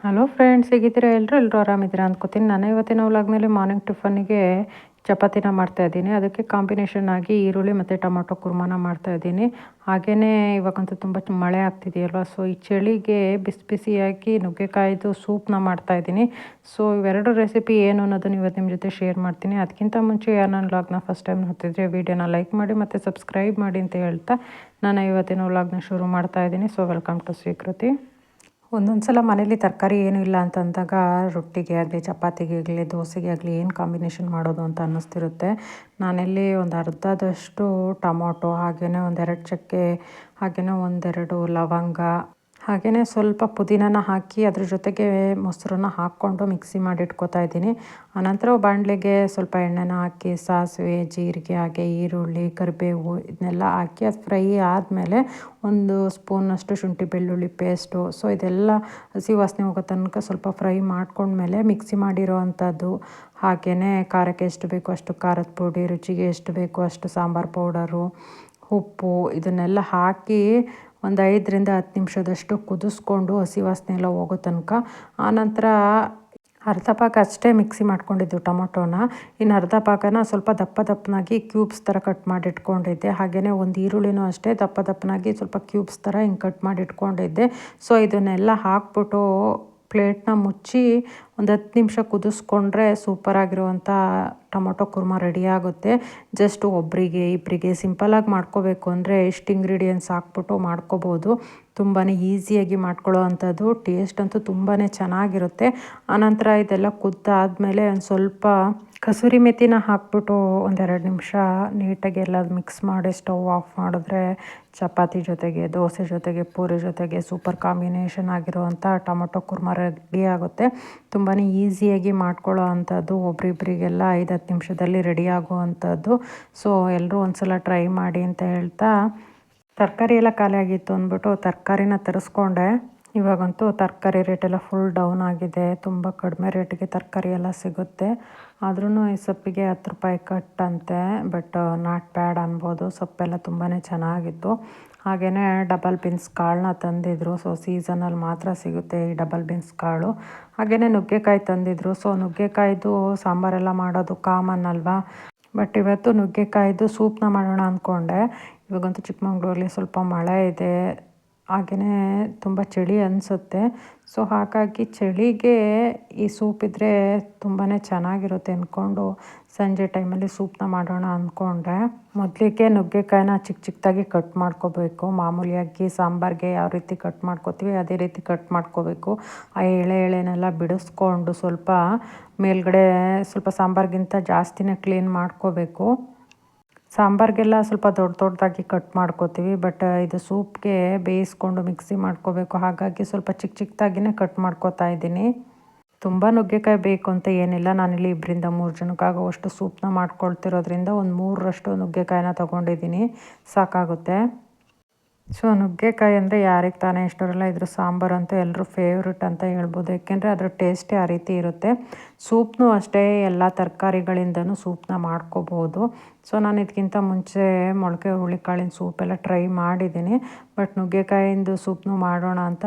Hello friends, ಹೇಗಿದ್ದೀರಾ? ಎಲ್ಲರೂ ಆರಾಮಿದ್ದೀರಾ ಅಂದ್ಕೋತೀನಿ. ನಾನು ಇವತ್ತಿನ ವ್ಲಾಗ್ನಲ್ಲಿ ಮಾರ್ನಿಂಗ್ ಟಿಫನ್ನಿಗೆ ಚಪಾತಿನ ಮಾಡ್ತಾಯಿದ್ದೀನಿ. ಅದಕ್ಕೆ ಕಾಂಬಿನೇಷನ್ ಆಗಿ ಈರುಳ್ಳಿ ಮತ್ತು ಟೊಮೊಟೊ ಕುರ್ಮಾನ ಮಾಡ್ತಾಯಿದ್ದೀನಿ. ಹಾಗೆಯೇ ಇವಾಗಂತೂ ತುಂಬ ಮಳೆ ಆಗ್ತಿದೆಯಲ್ವ, ಸೊ ಈ ಚಳಿಗೆ ಬಿಸಿ ಬಿಸಿಯಾಗಿ ನುಗ್ಗೆಕಾಯಿದು ಸೂಪ್ನ ಮಾಡ್ತಾಯಿದ್ದೀನಿ. ಸೊ ಇವೆರಡು ರೆಸಿಪಿ ಏನು ಅನ್ನೋದನ್ನು ಇವತ್ತು ನಿಮ್ಮ ಜೊತೆ ಶೇರ್ ಮಾಡ್ತೀನಿ. ಅದಕ್ಕಿಂತ ಮುಂಚೆ ಯಾರು ನನ್ನ ವ್ಲಾಗ್ನ ಫಸ್ಟ್ ಟೈಮ್ ನೋಡ್ತಿದ್ರೆ ವಿಡಿಯೋನ ಲೈಕ್ ಮಾಡಿ ಮತ್ತು ಸಬ್ಸ್ಕ್ರೈಬ್ ಮಾಡಿ ಅಂತ ಹೇಳ್ತಾ ನಾನು ಇವತ್ತಿನ ವ್ಲಾಗ್ನ ಶುರು ಮಾಡ್ತಾಯಿದ್ದೀನಿ. ಸೊ ವೆಲ್ಕಮ್ ಟು ಸ್ವೀಕೃತಿ. ಒಂದೊಂದು ಸಲ ಮನೇಲಿ ತರಕಾರಿ ಏನೂ ಇಲ್ಲ ಅಂತಂದಾಗ ರೊಟ್ಟಿಗೆ ಆಗಲಿ, ಚಪಾತಿಗೆ ಆಗಲಿ, ದೋಸೆಗೆ ಆಗಲಿ ಏನು ಕಾಂಬಿನೇಷನ್ ಮಾಡೋದು ಅಂತ ಅನ್ನಿಸ್ತಿರುತ್ತೆ. ನಾನಿಲ್ಲಿ ಒಂದು ಅರ್ಧದಷ್ಟು ಟೊಮೊಟೊ, ಹಾಗೆಯೇ ಒಂದೆರಡು ಚಕ್ಕೆ, ಹಾಗೆಯೇ ಒಂದೆರಡು ಲವಂಗ, ಹಾಗೆಯೇ ಸ್ವಲ್ಪ ಪುದೀನನ ಹಾಕಿ ಅದ್ರ ಜೊತೆಗೆ ಮೊಸರನ್ನ ಹಾಕ್ಕೊಂಡು ಮಿಕ್ಸಿ ಮಾಡಿ ಇಟ್ಕೊತಾ ಇದ್ದೀನಿ. ಆನಂತರ ಬಾಣಲೆಗೆ ಸ್ವಲ್ಪ ಎಣ್ಣೆನ ಹಾಕಿ ಸಾಸಿವೆ, ಜೀರಿಗೆ, ಹಾಗೆ ಈರುಳ್ಳಿ, ಕರಿಬೇವು ಇದನ್ನೆಲ್ಲ ಹಾಕಿ ಅದು ಫ್ರೈ ಆದಮೇಲೆ ಒಂದು ಸ್ಪೂನಷ್ಟು ಶುಂಠಿ ಬೆಳ್ಳುಳ್ಳಿ ಪೇಸ್ಟು, ಸೊ ಇದೆಲ್ಲ ಹಸಿ ವಾಸನೆ ಹೋಗೋ ತನಕ ಸ್ವಲ್ಪ ಫ್ರೈ ಮಾಡ್ಕೊಂಡ್ಮೇಲೆ ಮಿಕ್ಸಿ ಮಾಡಿರೋ ಅಂಥದ್ದು, ಹಾಗೆಯೇ ಖಾರಕ್ಕೆ ಎಷ್ಟು ಬೇಕೋ ಅಷ್ಟು ಖಾರದ ಪುಡಿ, ರುಚಿಗೆ ಎಷ್ಟು ಬೇಕೋ ಅಷ್ಟು ಸಾಂಬಾರು ಪೌಡರು, ಉಪ್ಪು ಇದನ್ನೆಲ್ಲ ಹಾಕಿ ಒಂದು 5ರಿಂದ 10 ನಿಮಿಷದಷ್ಟು ಕುದಿಸ್ಕೊಂಡು ಹಸಿ ವಾಸನೆ ಎಲ್ಲ ಹೋಗೋ ತನಕ. ಆನಂತರ ಅರ್ಧ ಪಾಕ ಅಷ್ಟೇ ಮಿಕ್ಸಿ ಮಾಡ್ಕೊಂಡಿದ್ದು ಟೊಮೊಟೊನ, ಇನ್ನು ಅರ್ಧ ಪಾಕನ ಸ್ವಲ್ಪ ದಪ್ಪ ದಪ್ಪನಾಗಿ ಕ್ಯೂಬ್ಸ್ ಥರ ಕಟ್ ಮಾಡಿ ಇಟ್ಕೊಂಡಿದ್ದೆ. ಹಾಗೆಯೇ ಒಂದು ಈರುಳ್ಳಿನೂ ಅಷ್ಟೇ ದಪ್ಪ ದಪ್ಪನಾಗಿ ಸ್ವಲ್ಪ ಕ್ಯೂಬ್ಸ್ ಥರ ಹಿಂಗೆ ಕಟ್ ಮಾಡಿ ಇಟ್ಕೊಂಡಿದ್ದೆ. ಸೊ ಇದನ್ನೆಲ್ಲ ಹಾಕ್ಬಿಟ್ಟು ಪ್ಲೇಟ್ನ ಮುಚ್ಚಿ ಒಂದು 10 ನಿಮಿಷ ಕುದಿಸ್ಕೊಂಡ್ರೆ ಸೂಪರಾಗಿರುವಂಥ ಟೊಮೊಟೊ ಕುರ್ಮ ರೆಡಿ ಆಗುತ್ತೆ. ಜಸ್ಟ್ ಒಬ್ಬರಿಗೆ ಇಬ್ಬರಿಗೆ ಸಿಂಪಲಾಗಿ ಮಾಡ್ಕೋಬೇಕು ಅಂದರೆ ಇಷ್ಟು ಇಂಗ್ರೀಡಿಯೆಂಟ್ಸ್ ಹಾಕ್ಬಿಟ್ಟು ಮಾಡ್ಕೋಬೋದು. ತುಂಬಾ ಈಸಿಯಾಗಿ ಮಾಡ್ಕೊಳ್ಳೋ ಅಂಥದ್ದು. ಟೇಸ್ಟ್ ಅಂತೂ ತುಂಬಾ ಚೆನ್ನಾಗಿರುತ್ತೆ. ಆನಂತರ ಇದೆಲ್ಲ ಕುದ್ದಾದಮೇಲೆ ಒಂದು ಸ್ವಲ್ಪ ಕಸೂರಿ ಮೆಥಿನ ಹಾಕ್ಬಿಟ್ಟು ಒಂದೆರಡು ನಿಮಿಷ ನೀಟಾಗಿ ಎಲ್ಲ ಮಿಕ್ಸ್ ಮಾಡಿ ಸ್ಟವ್ ಆಫ್ ಮಾಡಿದ್ರೆ ಚಪಾತಿ ಜೊತೆಗೆ, ದೋಸೆ ಜೊತೆಗೆ, ಪೂರಿ ಜೊತೆಗೆ ಸೂಪರ್ ಕಾಂಬಿನೇಷನ್ ಆಗಿರುವಂಥ ಟೊಮೊಟೊ ಕುರ್ಮ ರೆಡಿ ಆಗುತ್ತೆ. ತುಂಬಾ ಈಸಿಯಾಗಿ ಮಾಡ್ಕೊಳ್ಳೋ ಅಂಥದ್ದು. ಒಬ್ರಿಬ್ಬರಿಗೆಲ್ಲ 5-10 ನಿಮಿಷದಲ್ಲಿ ರೆಡಿ ಆಗೋ ಅಂಥದ್ದು. ಸೊ ಎಲ್ಲರೂ ಒಂದ್ಸಲ ಟ್ರೈ ಮಾಡಿ ಅಂತ ಹೇಳ್ತಾ, ತರಕಾರಿ ಎಲ್ಲ ಖಾಲಿ ಆಗಿತ್ತು ಅಂದ್ಬಿಟ್ಟು ತರಕಾರಿನ ತರಿಸ್ಕೊಂಡೆ. ಇವಾಗಂತೂ ತರಕಾರಿ ರೇಟೆಲ್ಲ ಫುಲ್ ಡೌನ್ ಆಗಿದೆ. ತುಂಬ ಕಡಿಮೆ ರೇಟಿಗೆ ತರಕಾರಿ ಎಲ್ಲ ಸಿಗುತ್ತೆ. ಆದ್ರೂ ಈ ಸೊಪ್ಪಿಗೆ 10 ರೂಪಾಯಿ ಕಟ್ಟಂತೆ. ಬಟ್ ನಾಟ್ ಬ್ಯಾಡ್ ಅನ್ಬೋದು. ಸೊಪ್ಪೆಲ್ಲ ತುಂಬಾ ಚೆನ್ನಾಗಿತ್ತು. ಹಾಗೆಯೇ ಡಬಲ್ ಬೀನ್ಸ್ ಕಾಳನ್ನ ತಂದಿದ್ರು. ಸೊ ಸೀಸನಲ್ಲಿ ಮಾತ್ರ ಸಿಗುತ್ತೆ ಈ ಡಬಲ್ ಬೀನ್ಸ್ ಕಾಳು. ಹಾಗೆಯೇ ನುಗ್ಗೆಕಾಯಿ ತಂದಿದ್ರು. ಸೊ ನುಗ್ಗೆಕಾಯ್ದು ಸಾಂಬಾರೆಲ್ಲ ಮಾಡೋದು ಕಾಮನ್ ಅಲ್ವಾ. ಬಟ್ ಇವತ್ತು ನುಗ್ಗೆಕಾಯ್ದು ಸೂಪ್ನ ಮಾಡೋಣ ಅಂದ್ಕೊಂಡೆ. ಇವಾಗಂತೂ ಚಿಕ್ಕಮಂಗ್ಳೂರಲ್ಲಿ ಸ್ವಲ್ಪ ಮಳೆ ಇದೆ, ಹಾಗೆಯೇ ತುಂಬ ಚಳಿ ಅನಿಸುತ್ತೆ. ಸೊ ಹಾಗಾಗಿ ಚಳಿಗೆ ಈ ಸೂಪ್ ಇದ್ದರೆ ತುಂಬಾ ಚೆನ್ನಾಗಿರುತ್ತೆ ಅಂದ್ಕೊಂಡು ಸಂಜೆ ಟೈಮಲ್ಲಿ ಸೂಪ್ನ ಮಾಡೋಣ ಅಂದ್ಕೊಂಡೆ. ಮೊದಲಿಗೆ ನುಗ್ಗೆಕಾಯಿನ ಚಿಕ್ಕ ಚಿಕ್ಕದಾಗಿ ಕಟ್ ಮಾಡ್ಕೋಬೇಕು. ಮಾಮೂಲಿಯಾಗಿ ಸಾಂಬಾರಿಗೆ ಯಾವ ರೀತಿ ಕಟ್ ಮಾಡ್ಕೋತೀವಿ ಅದೇ ರೀತಿ ಕಟ್ ಮಾಡ್ಕೋಬೇಕು. ಆ ಎಳೆನೆಲ್ಲ ಬಿಡಿಸ್ಕೊಂಡು ಸ್ವಲ್ಪ ಮೇಲ್ಗಡೆ ಸ್ವಲ್ಪ ಸಾಂಬಾರಿಗಿಂತ ಜಾಸ್ತಿನೇ ಕ್ಲೀನ್ ಮಾಡ್ಕೋಬೇಕು. ಸಾಂಬಾರಿಗೆಲ್ಲ ಸ್ವಲ್ಪ ದೊಡ್ಡ ದೊಡ್ಡದಾಗಿ ಕಟ್ ಮಾಡ್ಕೋತೀವಿ, ಬಟ್ ಇದು ಸೂಪ್ಗೆ ಬೇಯಿಸ್ಕೊಂಡು ಮಿಕ್ಸಿ ಮಾಡ್ಕೋಬೇಕು. ಹಾಗಾಗಿ ಸ್ವಲ್ಪ ಚಿಕ್ಕ ಚಿಕ್ಕದಾಗಿನೇ ಕಟ್ ಮಾಡ್ಕೋತಾ ಇದ್ದೀನಿ. ತುಂಬ ನುಗ್ಗೆಕಾಯಿ ಬೇಕು ಅಂತ ಏನಿಲ್ಲ. ನಾನಿಲ್ಲಿ 2-3 ಜನಕ್ಕಾಗುವಷ್ಟು ಸೂಪ್ನ ಮಾಡ್ಕೊಳ್ತಿರೋದ್ರಿಂದ ಒಂದು 3ರಷ್ಟು ನುಗ್ಗೆಕಾಯಿನ ತೊಗೊಂಡಿದ್ದೀನಿ, ಸಾಕಾಗುತ್ತೆ. ಸೊ ನುಗ್ಗೆಕಾಯಿ ಅಂದರೆ ಯಾರಿಗೆ ತಾನೇ ಇಷ್ಟ ಇರೋಲ್ಲ. ಇದ್ರ ಸಾಂಬಾರು ಅಂತೂ ಎಲ್ಲರೂ ಫೇವ್ರೆಟ್ ಅಂತ ಹೇಳ್ಬೋದು. ಯಾಕೆಂದರೆ ಅದರ ಟೇಸ್ಟೇ ಆ ರೀತಿ ಇರುತ್ತೆ. ಸೂಪ್ನೂ ಅಷ್ಟೇ ಎಲ್ಲ ತರಕಾರಿಗಳಿಂದನೂ ಸೂಪ್ನ ಮಾಡ್ಕೋಬೋದು. ಸೊ ನಾನು ಇದಕ್ಕಿಂತ ಮುಂಚೆ ಮೊಳಕೆ ಹುರುಳಿಕಾಳಿನ ಸೂಪೆಲ್ಲ ಟ್ರೈ ಮಾಡಿದ್ದೀನಿ. ಬಟ್ ನುಗ್ಗೆಕಾಯಿಂದ ಸೂಪ್ನೂ ಮಾಡೋಣ ಅಂತ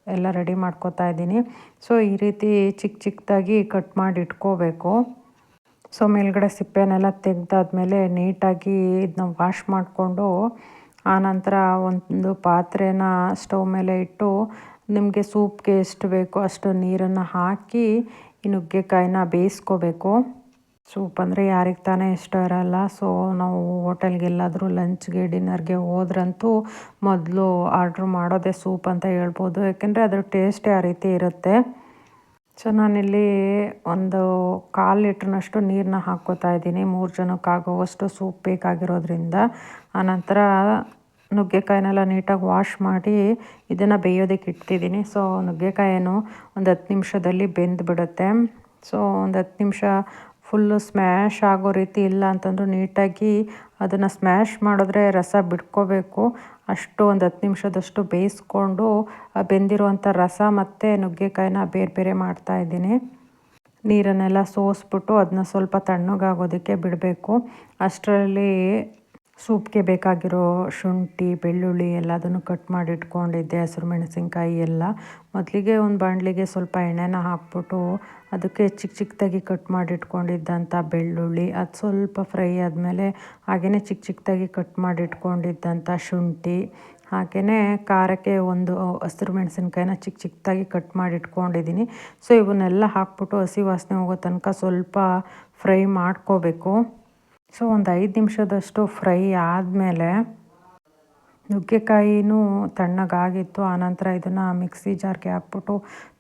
ಎಲ್ಲ ರೆಡಿ ಮಾಡ್ಕೋತಾ ಇದ್ದೀನಿ. ಸೊ ಈ ರೀತಿ ಚಿಕ್ಕ ಚಿಕ್ಕದಾಗಿ ಕಟ್ ಮಾಡಿ ಇಟ್ಕೋಬೇಕು. ಸೊ ಮೇಲ್ಗಡೆ ಸಿಪ್ಪೆನೆಲ್ಲ ತೆಗೆದಾದ್ಮೇಲೆ ನೀಟಾಗಿ ಇದನ್ನ ವಾಶ್ ಮಾಡಿಕೊಂಡು ಆನಂತರ ಒಂದು ಪಾತ್ರೆನ ಸ್ಟವ್ ಮೇಲೆ ಇಟ್ಟು ನಿಮಗೆ ಸೂಪ್ಗೆ ಎಷ್ಟು ಬೇಕೋ ಅಷ್ಟು ನೀರನ್ನು ಹಾಕಿ ಈ ನುಗ್ಗೆಕಾಯಿನ ಬೇಯಿಸ್ಕೋಬೇಕು. ಸೂಪ್ ಅಂದರೆ ಯಾರಿಗೆ ತಾನೇ ಇಷ್ಟ ಇರೋಲ್ಲ. ಸೊ ನಾವು ಹೋಟೆಲ್ಗೆಲ್ಲಾದರೂ ಲಂಚ್ಗೆ, ಡಿನ್ನರ್ಗೆ ಹೋದ್ರಂತೂ ಮೊದಲು ಆರ್ಡ್ರ್ ಮಾಡೋದೇ ಸೂಪ್ ಅಂತ ಹೇಳ್ಬೋದು. ಯಾಕೆಂದರೆ ಅದ್ರ ಟೇಸ್ಟೇ ಆ ರೀತಿ ಇರುತ್ತೆ. ಸೊ ನಾನಿಲ್ಲಿ ಒಂದು 1/4 ಲೀಟ್ರ್ನಷ್ಟು ನೀರನ್ನ ಹಾಕ್ಕೋತಾ ಇದ್ದೀನಿ. 3 ಜನಕ್ಕಾಗುವಷ್ಟು ಸೂಪ್ ಬೇಕಾಗಿರೋದ್ರಿಂದ. ಆನಂತರ ನುಗ್ಗೆಕಾಯಿನೆಲ್ಲ ನೀಟಾಗಿ ವಾಶ್ ಮಾಡಿ ಇದನ್ನು ಬೇಯೋದಕ್ಕೆ ಇಡ್ತಿದ್ದೀನಿ. ಸೊ ನುಗ್ಗೆಕಾಯಿನೂ ಒಂದು 10 ನಿಮಿಷದಲ್ಲಿ ಬೆಂದುಬಿಡುತ್ತೆ. ಸೊ ಒಂದು 10 ನಿಮಿಷ ಫುಲ್ಲು ಸ್ಮ್ಯಾಶ್ ಆಗೋ ರೀತಿ ಇಲ್ಲ ಅಂತಂದರೂ ನೀಟಾಗಿ ಅದನ್ನು ಸ್ಮ್ಯಾಶ್ ಮಾಡಿದ್ರೆ ರಸ ಬಿಟ್ಕೋಬೇಕು. ಅಷ್ಟು ಒಂದು 10 ನಿಮಿಷದಷ್ಟು ಬೇಯಿಸ್ಕೊಂಡು ಬೆಂದಿರುವಂಥ ರಸ ಮತ್ತು ನುಗ್ಗೆಕಾಯಿನ ಬೇರೆ ಬೇರೆ ಮಾಡ್ತಾಯಿದ್ದೀನಿ. ನೀರನ್ನೆಲ್ಲ ಸೋಸ್ಬಿಟ್ಟು ಅದನ್ನ ಸ್ವಲ್ಪ ತಣ್ಣಗಾಗೋದಕ್ಕೆ ಬಿಡಬೇಕು. ಅಷ್ಟರಲ್ಲಿ ಸೂಪ್ಗೆ ಬೇಕಾಗಿರೋ ಶುಂಠಿ ಬೆಳ್ಳುಳ್ಳಿ ಎಲ್ಲದನ್ನು ಕಟ್ ಮಾಡಿ ಇಟ್ಕೊಂಡಿದ್ದೆ, ಹಸಿರು ಮೆಣಸಿನ್ಕಾಯಿ ಎಲ್ಲ. ಮೊದಲಿಗೆ ಒಂದು ಬಾಣಲಿಗೆ ಸ್ವಲ್ಪ ಎಣ್ಣೆನ ಹಾಕ್ಬಿಟ್ಟು ಅದಕ್ಕೆ ಚಿಕ್ಕ ಚಿಕ್ಕದಾಗಿ ಕಟ್ ಮಾಡಿ ಇಟ್ಕೊಂಡಿದ್ದಂಥ ಬೆಳ್ಳುಳ್ಳಿ ಅದು ಸ್ವಲ್ಪ ಫ್ರೈ ಆದಮೇಲೆ ಹಾಗೆಯೇ ಚಿಕ್ಕ ಚಿಕ್ಕದಾಗಿ ಕಟ್ ಮಾಡಿ ಇಟ್ಕೊಂಡಿದ್ದಂಥ ಶುಂಠಿ, ಹಾಗೆಯೇ ಖಾರಕ್ಕೆ ಒಂದು ಹಸಿರು ಮೆಣಸಿನ್ಕಾಯಿನ ಚಿಕ್ಕ ಚಿಕ್ಕದಾಗಿ ಕಟ್ ಮಾಡಿ ಇಟ್ಕೊಂಡಿದ್ದೀನಿ. ಸೊ ಇವನ್ನೆಲ್ಲ ಹಾಕ್ಬಿಟ್ಟು ಹಸಿ ವಾಸನೆ ಹೋಗೋ ತನಕ ಸ್ವಲ್ಪ ಫ್ರೈ ಮಾಡ್ಕೋಬೇಕು. ಸೊ ಒಂದು 5 ನಿಮಿಷದಷ್ಟು ಫ್ರೈ ಆದಮೇಲೆ ನುಗ್ಗೆಕಾಯಿನೂ ತಣ್ಣಗಾಗಿತ್ತು. ಆನಂತರ ಇದನ್ನು ಮಿಕ್ಸಿ ಜಾರ್ಗೆ ಹಾಕ್ಬಿಟ್ಟು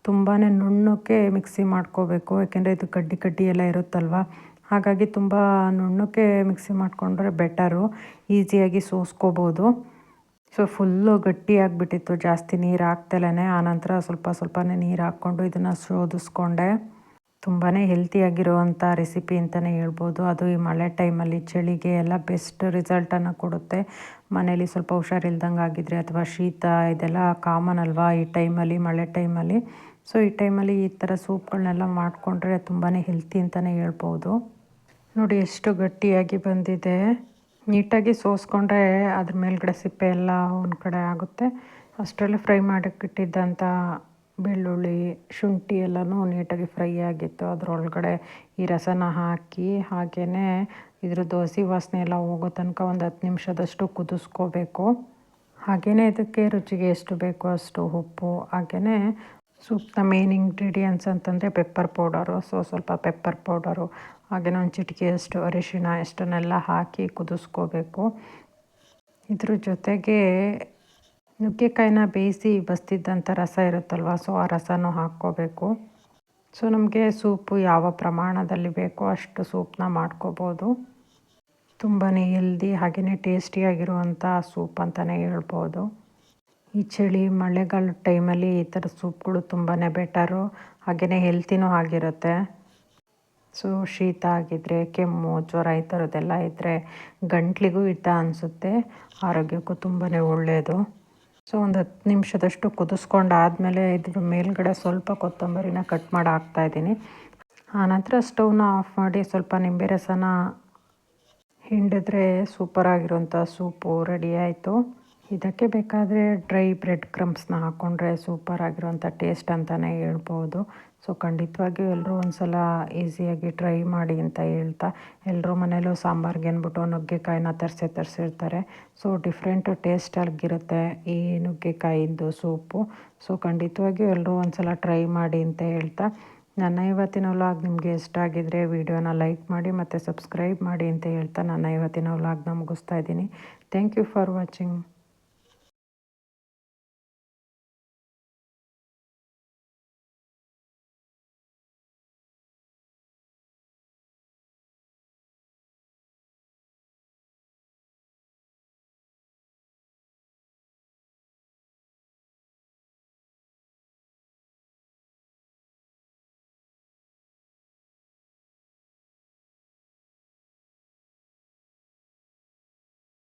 ತುಂಬಾ ನುಣ್ಣಕ್ಕೆ ಮಿಕ್ಸಿ ಮಾಡ್ಕೋಬೇಕು. ಯಾಕೆಂದರೆ ಇದು ಕಡ್ಡಿ ಕಡ್ಡಿ ಎಲ್ಲ ಇರುತ್ತಲ್ವ, ಹಾಗಾಗಿ ತುಂಬ ನುಣ್ಣಕ್ಕೆ ಮಿಕ್ಸಿ ಮಾಡಿಕೊಂಡ್ರೆ ಬೆಟರು, ಈಸಿಯಾಗಿ ಸೋಸ್ಕೋಬೋದು. ಸೊ ಫುಲ್ಲು ಗಟ್ಟಿಯಾಗಿಬಿಟ್ಟಿತ್ತು, ಜಾಸ್ತಿ ನೀರು ಹಾಕ್ತಲೇ. ಆನಂತರ ಸ್ವಲ್ಪ ಸ್ವಲ್ಪನೇ ನೀರು ಹಾಕ್ಕೊಂಡು ಇದನ್ನು ಶೋಧಿಸ್ಕೊಂಡೆ. ತುಂಬಾ ಹೆಲ್ತಿಯಾಗಿರುವಂಥ ರೆಸಿಪಿ ಅಂತಲೇ ಹೇಳ್ಬೋದು. ಅದು ಈ ಮಳೆ ಟೈಮಲ್ಲಿ ಚಳಿಗೆ ಎಲ್ಲ ಬೆಸ್ಟ್ ರಿಸಲ್ಟನ್ನು ಕೊಡುತ್ತೆ. ಮನೇಲಿ ಸ್ವಲ್ಪ ಹುಷಾರಿಲ್ದಂಗೆ ಆಗಿದ್ರೆ ಅಥವಾ ಶೀತ ಇದೆಲ್ಲ ಕಾಮನ್ ಅಲ್ವಾ ಈ ಟೈಮಲ್ಲಿ, ಮಳೆ ಟೈಮಲ್ಲಿ. ಸೊ ಈ ಟೈಮಲ್ಲಿ ಈ ಥರ ಸೂಪ್ಗಳನ್ನೆಲ್ಲ ಮಾಡಿಕೊಂಡ್ರೆ ತುಂಬಾ ಹೆಲ್ತಿ ಅಂತಲೇ ಹೇಳ್ಬೋದು. ನೋಡಿ ಎಷ್ಟು ಗಟ್ಟಿಯಾಗಿ ಬಂದಿದೆ. ನೀಟಾಗಿ ಸೋಸ್ಕೊಂಡ್ರೆ ಅದ್ರ ಮೇಲ್ಗಡೆ ಸಿಪ್ಪೆ ಎಲ್ಲ ಒಂದು ಕಡೆ ಆಗುತ್ತೆ. ಅಷ್ಟರಲ್ಲೇ ಫ್ರೈ ಮಾಡೋಕ್ಕಿಟ್ಟಿದ್ದಂಥ ಬೆಳ್ಳುಳ್ಳಿ ಶುಂಠಿ ಎಲ್ಲನೂ ನೀಟಾಗಿ ಫ್ರೈ ಆಗಿತ್ತು. ಅದರೊಳಗಡೆ ಈ ರಸನ ಹಾಕಿ ಹಾಗೆಯೇ ಇದ್ರದ್ದು ಹಸಿ ವಾಸನೆ ಎಲ್ಲ ಹೋಗೋ ತನಕ ಒಂದು 10 ನಿಮಿಷದಷ್ಟು ಕುದಿಸ್ಕೋಬೇಕು. ಹಾಗೆಯೇ ಇದಕ್ಕೆ ರುಚಿಗೆ ಎಷ್ಟು ಬೇಕೋ ಅಷ್ಟು ಉಪ್ಪು, ಹಾಗೆಯೇ ಸೂಪ್ನ ಮೇನ್ ಇಂಗ್ರೀಡಿಯೆಂಟ್ಸ್ ಅಂತಂದರೆ ಪೆಪ್ಪರ್ ಪೌಡರು. ಸೊ ಸ್ವಲ್ಪ ಪೆಪ್ಪರ್ ಪೌಡರು, ಹಾಗೆಯೇ ಒಂದು ಚಿಟಿಕೆಯಷ್ಟು ಅರಿಶಿಣ ಎಷ್ಟನ್ನೆಲ್ಲ ಹಾಕಿ ಕುದಿಸ್ಕೋಬೇಕು. ಇದ್ರ ಜೊತೆಗೆ ನುಗ್ಗೆಕಾಯಿನ ಬೇಯಿಸಿ ಬಸ್ತಿದ್ದಂಥ ರಸ ಇರುತ್ತಲ್ವ, ಸೊ ಆ ರಸನೂ ಹಾಕ್ಕೋಬೇಕು. ಸೊ ನಮಗೆ ಸೂಪು ಯಾವ ಪ್ರಮಾಣದಲ್ಲಿ ಬೇಕೋ ಅಷ್ಟು ಸೂಪನ್ನ ಮಾಡ್ಕೋಬೋದು. ತುಂಬಾ ಹೆಲ್ದಿ ಹಾಗೆಯೇ ಟೇಸ್ಟಿಯಾಗಿರುವಂಥ ಸೂಪ್ ಅಂತಲೇ ಹೇಳ್ಬೋದು. ಈ ಚಳಿ ಮಳೆಗಾಲದ ಟೈಮಲ್ಲಿ ಈ ಥರ ಸೂಪ್ಗಳು ತುಂಬಾ ಬೆಟರು, ಹಾಗೆಯೇ ಹೆಲ್ತಿನೂ ಆಗಿರುತ್ತೆ. ಸೊ ಶೀತ ಆಗಿದ್ದರೆ, ಕೆಮ್ಮು ಜ್ವರ ಈ ಥರದ್ದೆಲ್ಲ ಇದ್ದರೆ ಗಂಟ್ಲಿಗೂ ಹಿತ ಅನಿಸುತ್ತೆ, ಆರೋಗ್ಯಕ್ಕೂ ತುಂಬಾ ಒಳ್ಳೆಯದು. ಸೊ ಒಂದು 10 ನಿಮಿಷದಷ್ಟು ಕುದಿಸ್ಕೊಂಡಾದಮೇಲೆ ಇದ್ರ ಮೇಲ್ಗಡೆ ಸ್ವಲ್ಪ ಕೊತ್ತಂಬರಿನ ಕಟ್ ಮಾಡಿ ಹಾಕ್ತಾಯಿದ್ದೀನಿ. ಆನಂತರ ಸ್ಟವ್ನ ಆಫ್ ಮಾಡಿ ಸ್ವಲ್ಪ ನಿಂಬೆ ರಸನ ಹಿಂಡಿದ್ರೆ ಸೂಪರಾಗಿರುವಂಥ ಸೂಪು ರೆಡಿ ಆಯಿತು. ಇದಕ್ಕೆ ಬೇಕಾದರೆ ಡ್ರೈ ಬ್ರೆಡ್ ಕ್ರಮ್ಸ್ನ ಹಾಕ್ಕೊಂಡ್ರೆ ಸೂಪರಾಗಿರುವಂಥ ಟೇಸ್ಟ್ ಅಂತಲೇ ಹೇಳ್ಬೋದು. ಸೊ ಖಂಡಿತವಾಗಿಯೂ ಎಲ್ಲರೂ ಒಂದು ಸಲ ಈಸಿಯಾಗಿ ಟ್ರೈ ಮಾಡಿ ಅಂತ ಹೇಳ್ತಾ, ಎಲ್ಲರೂ ಮನೇಲೂ ಸಾಂಬಾರ್ಗೆ ಅಂದ್ಬಿಟ್ಟು ನುಗ್ಗೆಕಾಯಿನ ತರಿಸಿರ್ತಾರೆ. ಸೊ ಡಿಫ್ರೆಂಟ್ ಟೇಸ್ಟಾಗಿರುತ್ತೆ ಈ ನುಗ್ಗೆಕಾಯಿಂದು ಸೂಪು. ಸೊ ಖಂಡಿತವಾಗಿಯೂ ಎಲ್ಲರೂ ಒಂದು ಸಲ ಟ್ರೈ ಮಾಡಿ ಅಂತ ಹೇಳ್ತಾ, ನನ್ನ ಇವತ್ತಿನ ವ್ಲಾಗ್ ನಿಮಗೆ ಇಷ್ಟ ಆಗಿದ್ದರೆ ವಿಡಿಯೋನ ಲೈಕ್ ಮಾಡಿ ಮತ್ತು ಸಬ್ಸ್ಕ್ರೈಬ್ ಮಾಡಿ ಅಂತ ಹೇಳ್ತಾ ನನ್ನ ಇವತ್ತಿನ ವ್ಲಾಗ್ನ ಮುಗಿಸ್ತಾ ಇದ್ದೀನಿ. Thank you for watching.